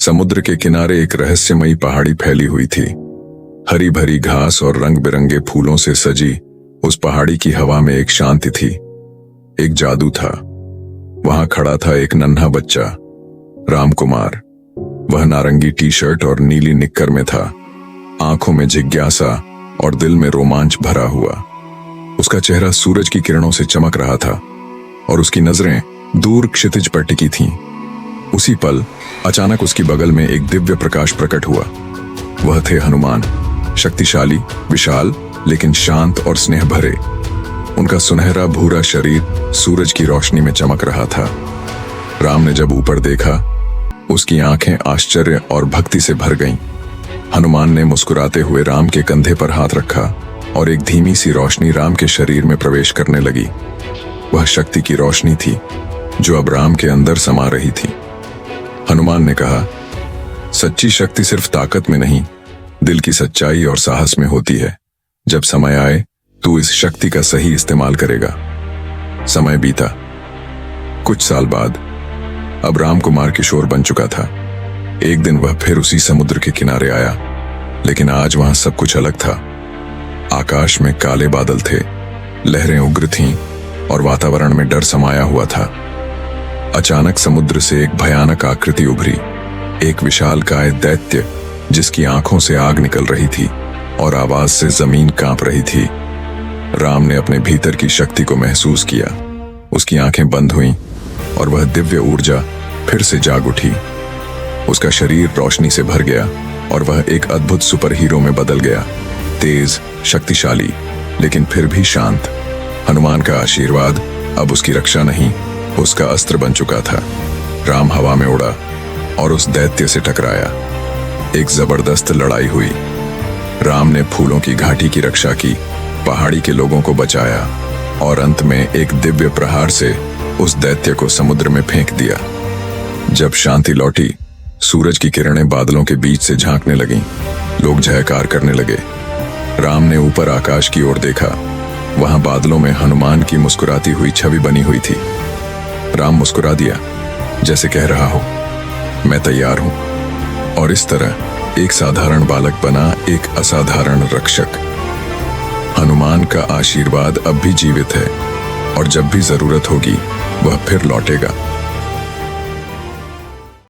समुद्र के किनारे एक रहस्यमयी पहाड़ी फैली हुई थी। हरी भरी घास और रंग बिरंगे फूलों से सजी उस पहाड़ी की हवा में एक शांति थी, एक जादू था। वहां खड़ा था एक नन्हा बच्चा, रामकुमार। वह नारंगी टी शर्ट और नीली निक्कर में था, आंखों में जिज्ञासा और दिल में रोमांच भरा हुआ। उसका चेहरा सूरज की किरणों से चमक रहा था और उसकी नजरें दूर क्षितिज पर टिकी थीं। उसी पल अचानक उसकी बगल में एक दिव्य प्रकाश प्रकट हुआ। वह थे हनुमान, शक्तिशाली, विशाल, लेकिन शांत और स्नेह भरे। उनका सुनहरा भूरा शरीर सूरज की रोशनी में चमक रहा था। राम ने जब ऊपर देखा, उसकी आंखें आश्चर्य और भक्ति से भर गईं। हनुमान ने मुस्कुराते हुए राम के कंधे पर हाथ रखा और एक धीमी सी रोशनी राम के शरीर में प्रवेश करने लगी। वह शक्ति की रोशनी थी जो अब राम के अंदर समा रही थी। हनुमान ने कहा, सच्ची शक्ति सिर्फ ताकत में नहीं, दिल की सच्चाई और साहस में होती है। जब समय आए तू इस शक्ति का सही इस्तेमाल करेगा। समय बीता। कुछ साल बाद अब रामकुमार किशोर बन चुका था। एक दिन वह फिर उसी समुद्र के किनारे आया, लेकिन आज वहां सब कुछ अलग था। आकाश में काले बादल थे, लहरें उग्र थीं और वातावरण में डर समाया हुआ था। अचानक समुद्र से एक भयानक आकृति उभरी, एक विशालकाय दैत्य जिसकी आंखों से आग निकल रही थी और आवाज से जमीन कांप रही थी। राम ने अपने भीतर की शक्ति को महसूस किया। उसकी आंखें बंद हुईं और वह दिव्य ऊर्जा फिर से जाग उठी। उसका शरीर रोशनी से भर गया और वह एक अद्भुत सुपर हीरो में बदल गया, तेज, शक्तिशाली, लेकिन फिर भी शांत। हनुमान का आशीर्वाद अब उसकी रक्षा नहीं, उसका अस्त्र बन चुका था। राम हवा में उड़ा और उस दैत्य से टकराया। एक जबरदस्त लड़ाई हुई। राम ने फूलों की घाटी की रक्षा की, पहाड़ी के लोगों को बचाया और अंत में एक दिव्य प्रहार से उस दैत्य को समुद्र में फेंक दिया। जब शांति लौटी, सूरज की किरणें बादलों के बीच से झांकने लगीं। लोग जयकार करने लगे। राम ने ऊपर आकाश की ओर देखा। वहां बादलों में हनुमान की मुस्कुराती हुई छवि बनी हुई थी। राम मुस्कुरा दिया, जैसे कह रहा हो, मैं तैयार हूं। और इस तरह एक साधारण बालक बना एक असाधारण रक्षक। हनुमान का आशीर्वाद अब भी जीवित है और जब भी जरूरत होगी वह फिर लौटेगा।